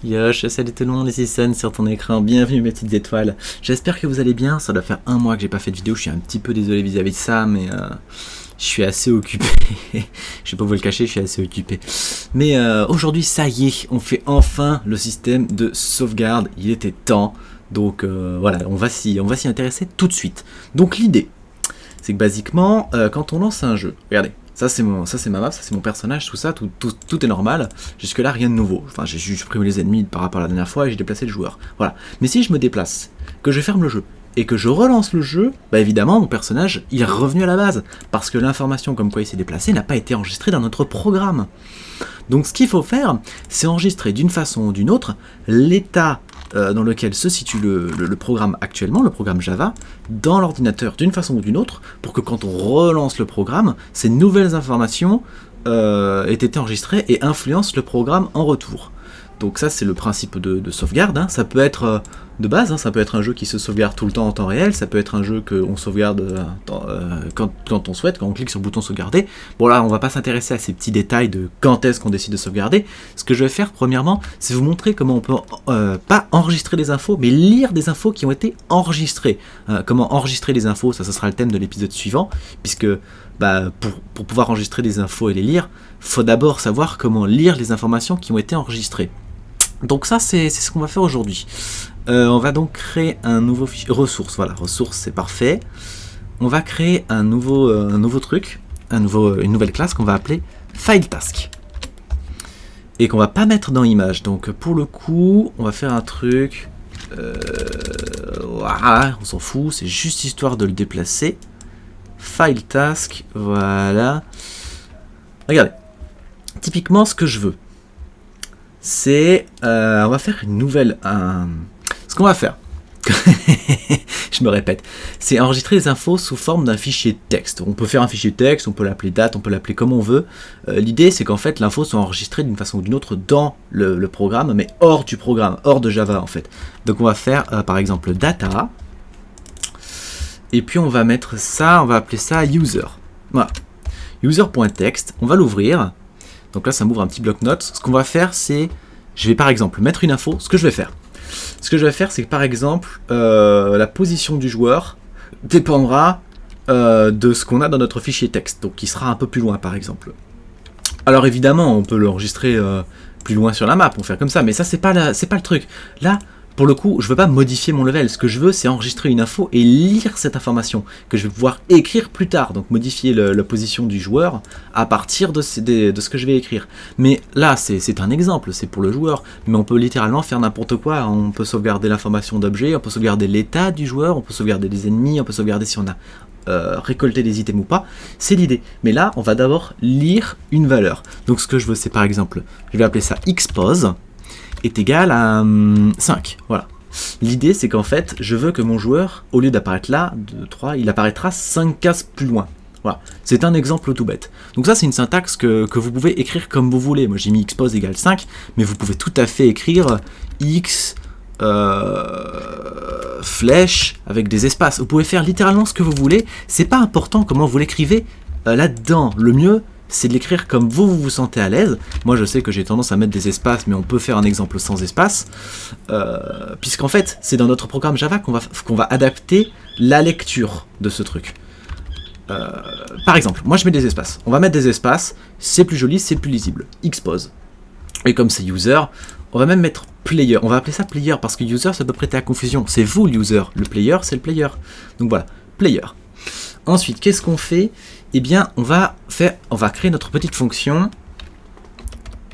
Yosh, salut tout le monde, ici Sun sur ton écran, bienvenue mes petites étoiles. J'espère que vous allez bien, ça doit faire un mois que j'ai pas fait de vidéo, je suis un petit peu désolé vis-à-vis de ça, mais je suis assez occupé. Je vais pas vous le cacher, je suis assez occupé. Mais aujourd'hui, ça y est, on fait enfin le système de sauvegarde, il était temps. Donc voilà, on va s'y intéresser tout de suite. Donc l'idée, c'est que basiquement, quand on lance un jeu, regardez, ça c'est ma map, ça c'est mon personnage, tout ça, tout est normal. Jusque là rien de nouveau. Enfin j'ai juste supprimé les ennemis par rapport à la dernière fois et j'ai déplacé le joueur. Voilà. Mais si je me déplace, que je ferme le jeu et que je relance le jeu, bah évidemment mon personnage il est revenu à la base. Parce que l'information comme quoi il s'est déplacé n'a pas été enregistrée dans notre programme. Donc ce qu'il faut faire, c'est enregistrer d'une façon ou d'une autre l'état dans lequel se situe le programme actuellement, le programme Java, dans l'ordinateur d'une façon ou d'une autre, pour que quand on relance le programme, ces nouvelles informations aient été enregistrées et influencent le programme en retour. Donc ça c'est le principe de sauvegarde, hein. Ça peut être de base, hein, ça peut être un jeu qui se sauvegarde tout le temps en temps réel, ça peut être un jeu qu'on sauvegarde quand on souhaite, quand on clique sur le bouton sauvegarder. Bon là on va pas s'intéresser à ces petits détails de quand est-ce qu'on décide de sauvegarder. Ce que je vais faire premièrement, c'est vous montrer comment on peut pas enregistrer des infos, mais lire des infos qui ont été enregistrées. Comment enregistrer les infos, ça sera le thème de l'épisode suivant, puisque pour pouvoir enregistrer des infos et les lire, faut d'abord savoir comment lire les informations qui ont été enregistrées. Donc ça c'est ce qu'on va faire aujourd'hui. On va donc créer un nouveau fichier, ressources, voilà, ressources c'est parfait. On va créer un nouveau truc, une nouvelle classe qu'on va appeler FileTask. Et qu'on va pas mettre dans image, donc pour le coup, on va faire un truc, voilà, on s'en fout, c'est juste histoire de le déplacer. FileTask, voilà. Regardez, typiquement ce que je veux, c'est, on va faire une nouvelle, ce qu'on va faire, je me répète, c'est enregistrer les infos sous forme d'un fichier texte. On peut faire un fichier texte, on peut l'appeler date, on peut l'appeler comme on veut. L'idée c'est qu'en fait l'info soit enregistrée d'une façon ou d'une autre dans le programme, mais hors du programme, hors de Java en fait. Donc on va faire par exemple data, et puis on va mettre ça, on va appeler ça user. Voilà, user.text, on va l'ouvrir. Donc là ça m'ouvre un petit bloc-notes. Ce qu'on va faire c'est, je vais par exemple mettre une info, ce que je vais faire c'est que par exemple la position du joueur dépendra de ce qu'on a dans notre fichier texte, donc qui sera un peu plus loin par exemple. Alors évidemment on peut l'enregistrer plus loin sur la map, on peut faire comme ça, mais ça c'est pas le truc. Là pour le coup, je veux pas modifier mon level, ce que je veux c'est enregistrer une info et lire cette information, que je vais pouvoir écrire plus tard, donc modifier la position du joueur à partir de ce que je vais écrire. Mais là, c'est un exemple, c'est pour le joueur, mais on peut littéralement faire n'importe quoi, on peut sauvegarder l'information d'objet, on peut sauvegarder l'état du joueur, on peut sauvegarder des ennemis, on peut sauvegarder si on a récolté des items ou pas, c'est l'idée. Mais là, on va d'abord lire une valeur. Donc ce que je veux c'est par exemple, je vais appeler ça xpos, est égal à 5. Voilà. L'idée c'est qu'en fait, je veux que mon joueur, au lieu d'apparaître là, 3, il apparaîtra 5 cases plus loin. Voilà. C'est un exemple tout bête. Donc ça c'est une syntaxe que vous pouvez écrire comme vous voulez. Moi j'ai mis xpos égale 5, mais vous pouvez tout à fait écrire x flèche avec des espaces. Vous pouvez faire littéralement ce que vous voulez. C'est pas important comment vous l'écrivez là-dedans. Le mieux c'est de l'écrire comme vous sentez à l'aise. Moi je sais que j'ai tendance à mettre des espaces, mais on peut faire un exemple sans espace, puisqu'en fait c'est dans notre programme Java qu'on va adapter la lecture de ce truc. Par exemple, moi je mets des espaces, on va mettre des espaces, c'est plus joli, c'est plus lisible, xpos. Et comme c'est user, on va même mettre player, on va appeler ça player, parce que user ça peut prêter à confusion, c'est vous le user, le player c'est le player. Donc voilà, player. Ensuite, qu'est-ce qu'on fait? Eh bien, on va créer notre petite fonction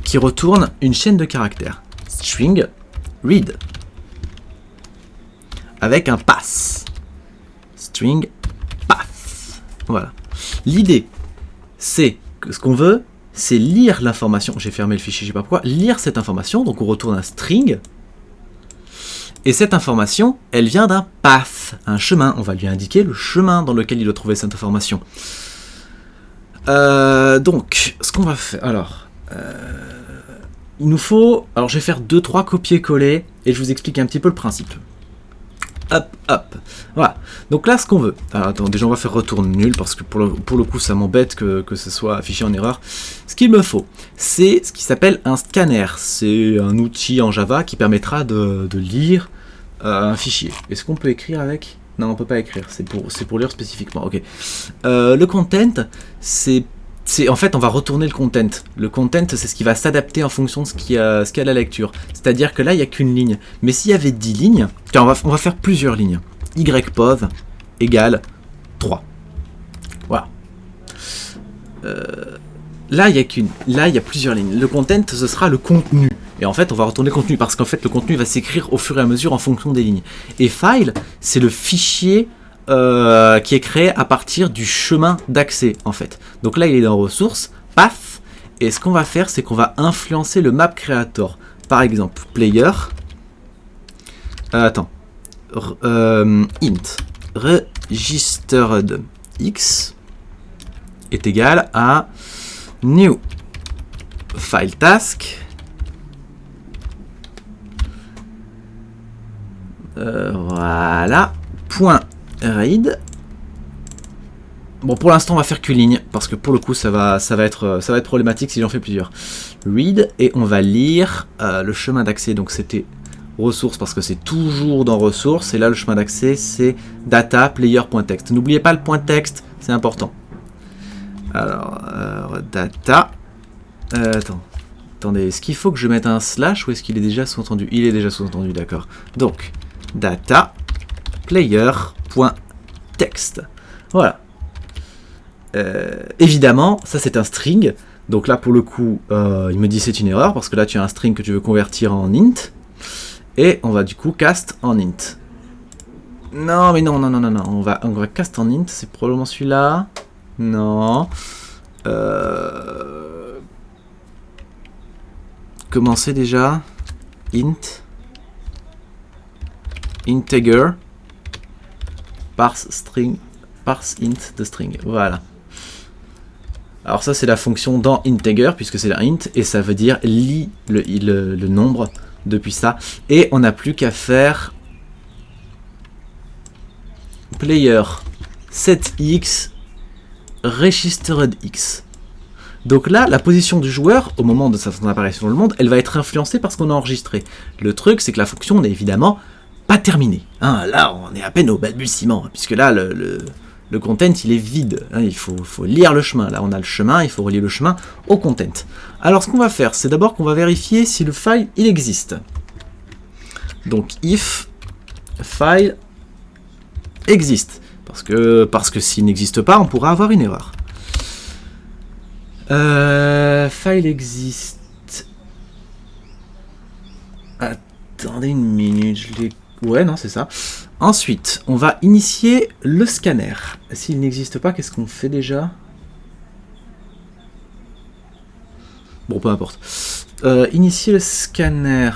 qui retourne une chaîne de caractères. String read. Avec un pass. String path. Voilà. L'idée, c'est que ce qu'on veut, c'est lire l'information. J'ai fermé le fichier, je sais pas pourquoi. Lire cette information, donc on retourne un string. Et cette information, elle vient d'un path, un chemin. On va lui indiquer le chemin dans lequel il doit trouver cette information. Donc, ce qu'on va faire, alors, il nous faut, alors je vais faire 2-3 copier-coller et je vous explique un petit peu le principe. hop, hop. Voilà. Donc là, ce qu'on veut. Alors, attends, déjà, on va faire retour nul parce que pour le coup, ça m'embête que ce soit affiché en erreur. Ce qu'il me faut, c'est ce qui s'appelle un scanner. C'est un outil en Java qui permettra de lire un fichier. Est-ce qu'on peut écrire avec? Non, on peut pas écrire. C'est pour lire spécifiquement. Ok. Le content, en fait, on va retourner le content. Le content, c'est ce qui va s'adapter en fonction de ce qu'il y a à la lecture. C'est-à-dire que là, il n'y a qu'une ligne. Mais s'il y avait 10 lignes, tiens, on va faire plusieurs lignes. Ypov égale 3. Voilà. Là, il y a plusieurs lignes. Le content, ce sera le contenu. Et en fait, on va retourner le contenu parce qu'en fait, le contenu va s'écrire au fur et à mesure en fonction des lignes. Et file, c'est le fichier qui est créé à partir du chemin d'accès, en fait. Donc là, il est dans ressources, path, et ce qu'on va faire, c'est qu'on va influencer le map creator. Par exemple, player, int, registered x est égal à new file task, voilà, point read. Bon, pour l'instant, on va faire qu'une ligne parce que pour le coup, ça va être problématique si j'en fais plusieurs. Read, et on va lire le chemin d'accès. Donc c'était ressources parce que c'est toujours dans ressources, et là le chemin d'accès c'est data player.text. N'oubliez pas le point texte, c'est important. Alors data, attendez, est-ce qu'il faut que je mette un slash ou est-ce qu'il est déjà sous-entendu? Il est déjà sous-entendu, d'accord. Donc data player.text. Voilà. Évidemment, ça c'est un string. Donc là pour le coup, il me dit c'est une erreur parce que là tu as un string que tu veux convertir en int. Et on va du coup cast en int. Non mais non, on va cast en int, c'est probablement celui-là. Non. Comment c'est déjà? Int. Integer. Parse string. Parse int de string. Voilà. Alors ça c'est la fonction dans integer puisque c'est la int et ça veut dire lit le nombre depuis ça. Et on n'a plus qu'à faire player setX registeredX. Donc là, la position du joueur, au moment de son apparition dans le monde, elle va être influencée par ce qu'on a enregistré. Le truc, c'est que la fonction n'est évidemment pas terminée. Hein, là, on est à peine au balbutiement, puisque là, le content, il est vide. Hein, il faut lire le chemin. Là, on a le chemin, il faut relier le chemin au content. Alors, ce qu'on va faire, c'est d'abord qu'on va vérifier si le file, il existe. Donc, if file existe. Parce que s'il n'existe pas, on pourra avoir une erreur. File existe. Attendez une minute, je l'ai... Ouais, non, c'est ça. Ensuite, on va initier le scanner. S'il n'existe pas, qu'est-ce qu'on fait déjà? Bon, peu importe. Initier le scanner.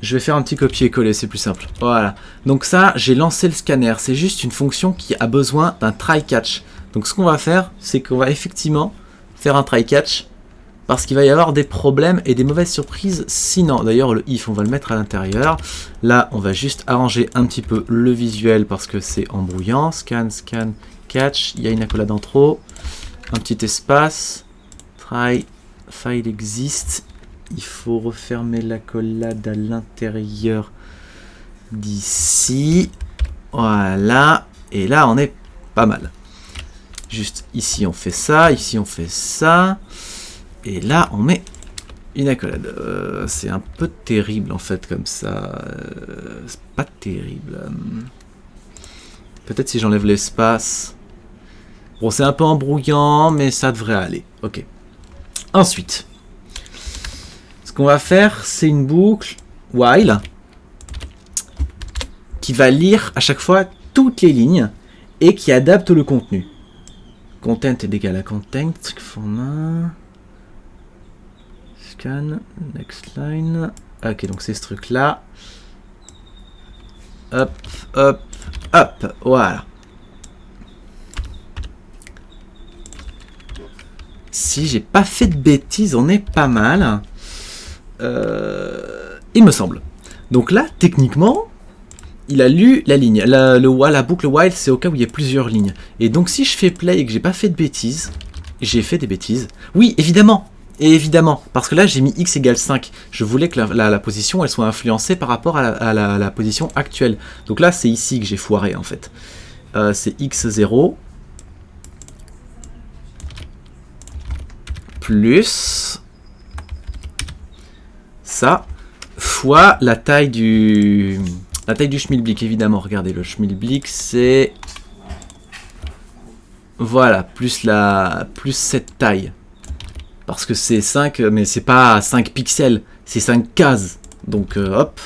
Je vais faire un petit copier-coller, c'est plus simple. Voilà. Donc ça, j'ai lancé le scanner. C'est juste une fonction qui a besoin d'un try-catch. Donc ce qu'on va faire, c'est qu'on va effectivement faire un try-catch. Parce qu'il va y avoir des problèmes et des mauvaises surprises sinon. D'ailleurs, le if, on va le mettre à l'intérieur. Là, on va juste arranger un petit peu le visuel parce que c'est embrouillant. Scan, scan, catch. Il y a une accolade en trop. Un petit espace. Try, file exist. Il faut refermer l'accolade à l'intérieur d'ici. Voilà. Et là, on est pas mal. Juste ici, on fait ça. Ici, on fait ça. Et là, on met une accolade. C'est un peu terrible, en fait, comme ça. C'est pas terrible. Peut-être si j'enlève l'espace. Bon, c'est un peu embrouillant, mais ça devrait aller. Ok. Ensuite, ce qu'on va faire, c'est une boucle while qui va lire à chaque fois toutes les lignes et qui adapte le contenu. Content est égal à content, format... Scan, next line. Ok, donc c'est ce truc là. Hop, hop, hop. Voilà. Si j'ai pas fait de bêtises, on est pas mal. Il me semble. Donc là, techniquement, il a lu la ligne. La boucle while, c'est au cas où il y a plusieurs lignes. Et donc si je fais play et que j'ai pas fait de bêtises, j'ai fait des bêtises. Oui, évidemment. Et évidemment, parce que là j'ai mis x égale 5. Je voulais que la position elle soit influencée par rapport à la position actuelle. Donc là c'est ici que j'ai foiré en fait. C'est x0 plus ça fois la taille du schmilblick, évidemment. Regardez, le schmilblick c'est voilà, plus cette taille. Parce que c'est 5, mais c'est pas 5 pixels, c'est 5 cases. Donc hop.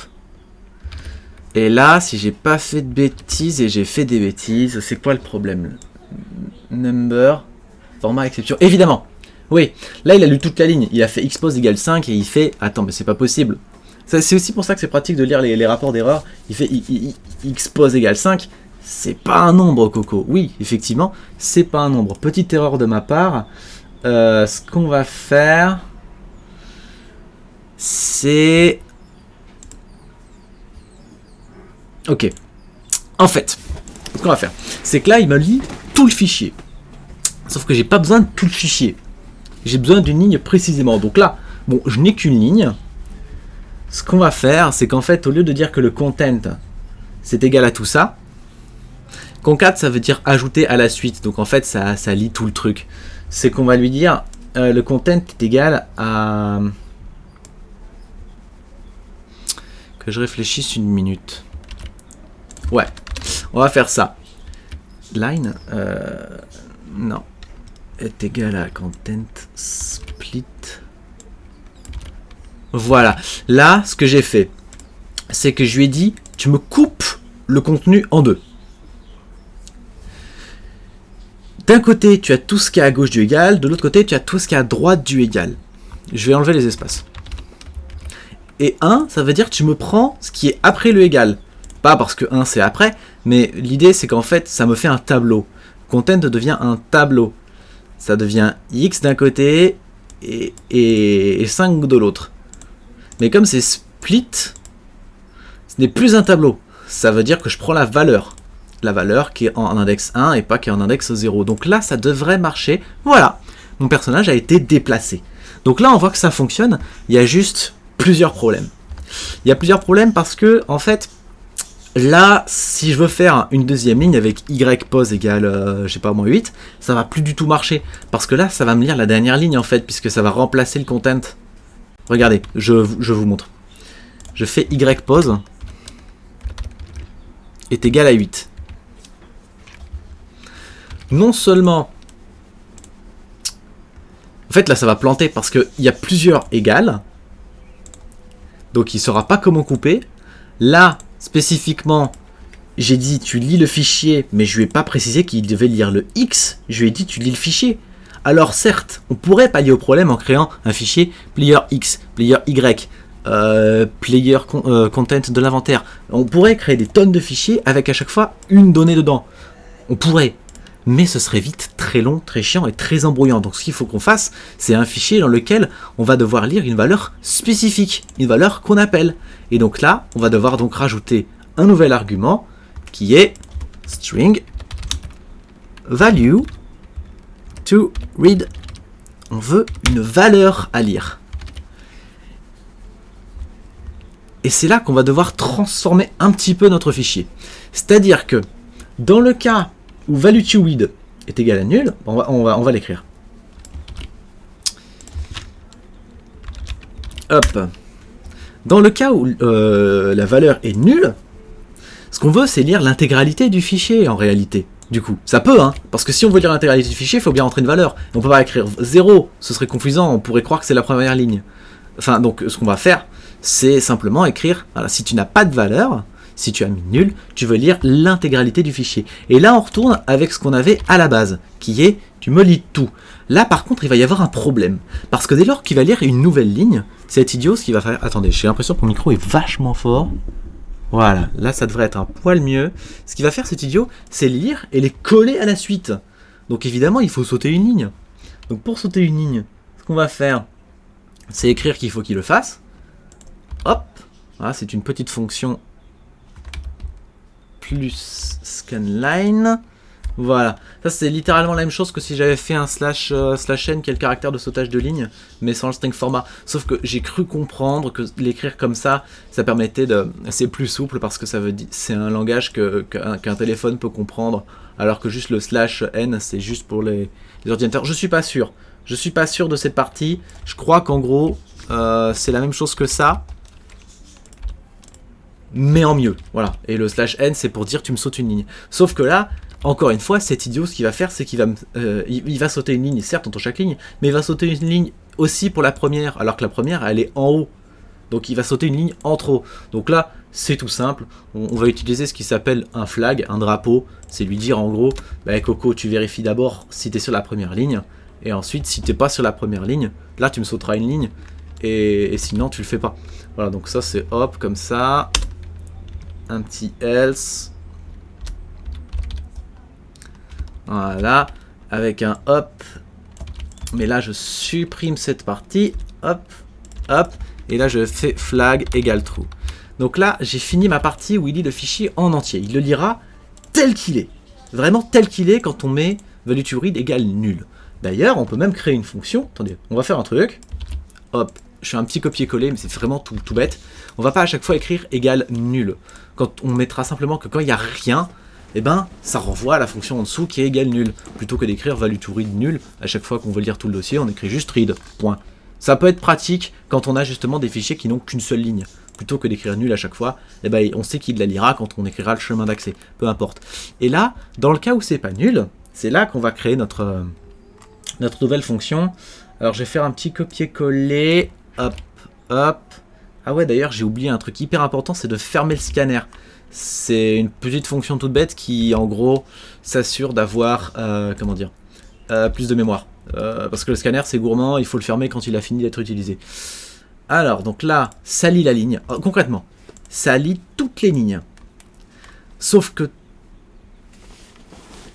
Et là, si j'ai pas fait de bêtises et j'ai fait des bêtises, c'est quoi le problème? Number, format exception. Évidemment. Oui, là il a lu toute la ligne. Il a fait xpose égale 5 et il fait... Attends, mais c'est pas possible. C'est aussi pour ça que c'est pratique de lire les rapports d'erreur. Il fait xpose égale 5. C'est pas un nombre, Coco. Oui, effectivement, c'est pas un nombre. Petite erreur de ma part. Ce qu'on va faire, c'est... Ok. En fait, ce qu'on va faire, c'est que là, il me lit tout le fichier. Sauf que j'ai pas besoin de tout le fichier. J'ai besoin d'une ligne précisément. Donc là, bon, je n'ai qu'une ligne. Ce qu'on va faire, c'est qu'en fait, au lieu de dire que le content, c'est égal à tout ça, concat, ça veut dire ajouter à la suite. Donc en fait, ça lit tout le truc. C'est qu'on va lui dire le content est égal à... Que je réfléchisse une minute. Ouais, on va faire ça. Line, non, est égal à content split. Voilà, là, ce que j'ai fait, c'est que je lui ai dit, tu me coupes le contenu en deux. D'un côté, tu as tout ce qui est à gauche du égal, de l'autre côté, tu as tout ce qui est à droite du égal. Je vais enlever les espaces. Et 1, ça veut dire que tu me prends ce qui est après le égal. Pas parce que 1 c'est après, mais l'idée c'est qu'en fait, ça me fait un tableau. Content devient un tableau. Ça devient x d'un côté et 5 de l'autre. Mais comme c'est split, ce n'est plus un tableau. Ça veut dire que je prends la valeur qui est en index 1 et pas qui est en index 0. Donc là, ça devrait marcher. Voilà, mon personnage a été déplacé. Donc là, on voit que ça fonctionne. Il y a juste plusieurs problèmes. Il y a plusieurs problèmes parce que, en fait, là, si je veux faire une deuxième ligne avec ypos égale, je sais pas, moins 8, ça va plus du tout marcher. Parce que là, ça va me lire la dernière ligne, en fait, puisque ça va remplacer le content. Regardez, je vous montre. Je fais ypos est égal à 8. Non seulement... En fait, là, ça va planter parce qu'il y a plusieurs égales. Donc, il ne saura pas comment couper. Là, spécifiquement, j'ai dit, tu lis le fichier, mais je ne lui ai pas précisé qu'il devait lire le X. Je lui ai dit, tu lis le fichier. Alors, certes, on pourrait pallier au problème en créant un fichier player X, player Y, player content de l'inventaire. On pourrait créer des tonnes de fichiers avec à chaque fois une donnée dedans. On pourrait. Mais ce serait vite très long, très chiant et très embrouillant. Donc ce qu'il faut qu'on fasse, c'est un fichier dans lequel on va devoir lire une valeur spécifique, une valeur qu'on appelle. Et donc là, on va devoir donc rajouter un nouvel argument qui est string value to read. On veut une valeur à lire. Et c'est là qu'on va devoir transformer un petit peu notre fichier. C'est-à-dire que dans le cas où value to read est égal à nul, on va l'écrire. Hop. Dans le cas où la valeur est nulle, ce qu'on veut, c'est lire l'intégralité du fichier en réalité. Du coup, ça peut, hein, parce que si on veut lire l'intégralité du fichier, il faut bien entrer une valeur. On peut pas écrire 0, ce serait confusant, on pourrait croire que c'est la première ligne. Enfin, donc, ce qu'on va faire, c'est simplement écrire, voilà, si tu n'as pas de valeur, si tu as mis nul, tu veux lire l'intégralité du fichier. Et là, on retourne avec ce qu'on avait à la base, qui est, tu me lis tout. Là, par contre, il va y avoir un problème. Parce que dès lors qu'il va lire une nouvelle ligne, cet idiot, ce qu'il va faire... Attendez, j'ai l'impression que mon micro est vachement fort. Voilà, là, ça devrait être un poil mieux. Ce qu'il va faire, cet idiot, c'est lire et les coller à la suite. Donc, évidemment, il faut sauter une ligne. Donc, pour sauter une ligne, ce qu'on va faire, c'est écrire qu'il faut qu'il le fasse. Hop, voilà, c'est une petite fonction plus scanline. Voilà, ça c'est littéralement la même chose que si j'avais fait un slash n qui est le caractère de sautage de ligne, mais sans le string format. Sauf que j'ai cru comprendre que l'écrire comme ça permettait de... C'est plus souple parce que ça veut dire c'est un langage qu'un téléphone peut comprendre, alors que juste le slash n c'est juste pour les ordinateurs. Je suis pas sûr de cette partie. Je crois qu'en gros c'est la même chose que ça, mais en mieux. Voilà. Et le slash n c'est pour dire tu me sautes une ligne. Sauf que là, encore une fois, cet idiot, ce qu'il va faire, c'est qu'il va, il va sauter une ligne, certes, entre chaque ligne, mais il va sauter une ligne aussi pour la première, alors que la première, elle est en haut. Donc il va sauter une ligne en trop. Donc là, c'est tout simple. On va utiliser ce qui s'appelle un flag, un drapeau. C'est lui dire en gros, bah, Coco, tu vérifies d'abord si tu es sur la première ligne. Et ensuite, si tu n'es pas sur la première ligne, là, tu me sauteras une ligne. Et sinon, tu le fais pas. Voilà, donc ça, c'est hop, comme ça. Un petit else. Voilà, avec un hop. Mais là, je supprime cette partie. Hop, hop. Et là, je fais flag égale true. Donc là, j'ai fini ma partie où il lit le fichier en entier. Il le lira tel qu'il est. Vraiment tel qu'il est quand on met value to read égale nul. D'ailleurs, on peut même créer une fonction. Attendez, on va faire un truc. Hop, je fais un petit copier-coller, mais c'est vraiment tout bête. On va pas à chaque fois écrire égale nul. Quand on mettra simplement que quand il n'y a rien, eh ben, ça renvoie à la fonction en dessous qui est égale nul. Plutôt que d'écrire value to read nul, à chaque fois qu'on veut lire tout le dossier, on écrit juste read, point. Ça peut être pratique quand on a justement des fichiers qui n'ont qu'une seule ligne. Plutôt que d'écrire nul à chaque fois, eh ben, on sait qu'il la lira quand on écrira le chemin d'accès, peu importe. Et là, dans le cas où c'est pas nul, c'est là qu'on va créer notre nouvelle fonction. Alors je vais faire un petit copier-coller, hop, hop. Ah ouais, d'ailleurs j'ai oublié un truc hyper important, c'est de fermer le scanner. C'est une petite fonction toute bête qui, en gros, s'assure d'avoir, comment dire, plus de mémoire. Parce que le scanner, c'est gourmand, il faut le fermer quand il a fini d'être utilisé. Alors, donc là, ça lit la ligne. Concrètement, ça lit toutes les lignes. Sauf que...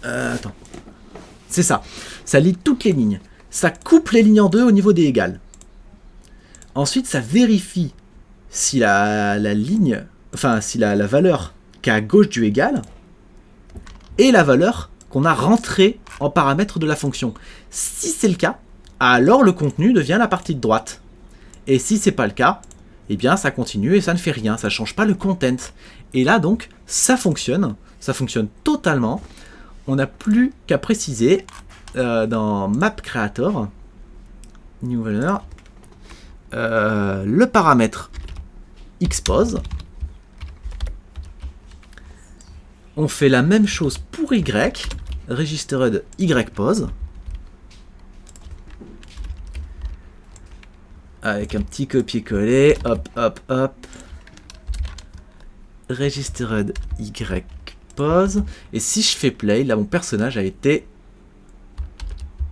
attends. C'est ça. Ça lit toutes les lignes. Ça coupe les lignes en deux au niveau des égales. Ensuite, ça vérifie si la ligne... Enfin, si la valeur qui est à gauche du égal est la valeur qu'on a rentrée en paramètre de la fonction. Si c'est le cas, alors le contenu devient la partie de droite. Et si c'est pas le cas, eh bien ça continue et ça ne fait rien, ça change pas le content. Et là donc, ça fonctionne totalement. On n'a plus qu'à préciser dans map creator, new valeur, le paramètre expose. On fait la même chose pour Y, registered YPose, avec un petit copier-coller, hop, hop, hop, registered YPose, et si je fais play, là mon personnage a été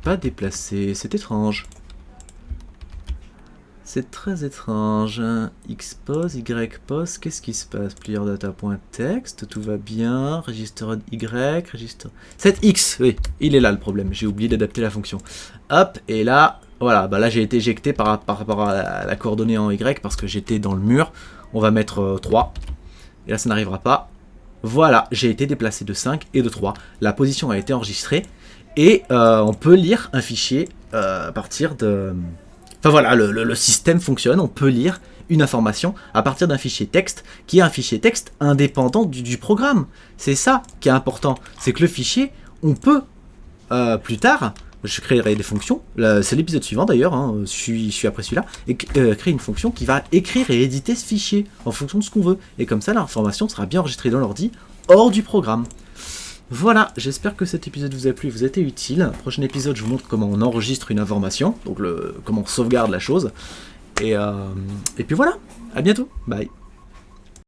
pas déplacé, c'est étrange. C'est très étrange. Xpose, YPose, qu'est-ce qui se passe? Player data.text, tout va bien. Registered Y, register... 7X, oui, il est là le problème. J'ai oublié d'adapter la fonction. Hop, et là, voilà, bah là j'ai été éjecté par rapport à la coordonnée en Y parce que j'étais dans le mur. On va mettre 3. Et là, ça n'arrivera pas. Voilà, j'ai été déplacé de 5 et de 3. La position a été enregistrée. Et on peut lire un fichier à partir de... Enfin voilà, le système fonctionne, on peut lire une information à partir d'un fichier texte qui est un fichier texte indépendant du programme. C'est ça qui est important, c'est que le fichier, on peut plus tard, je créerai des fonctions, c'est l'épisode suivant d'ailleurs, hein, je suis après celui-là, et créer une fonction qui va écrire et éditer ce fichier en fonction de ce qu'on veut. Et comme ça, l'information sera bien enregistrée dans l'ordi, hors du programme. Voilà, j'espère que cet épisode vous a plu, vous a été utile. Prochain épisode, je vous montre comment on enregistre une information, donc comment on sauvegarde la chose. Et puis voilà, à bientôt, bye.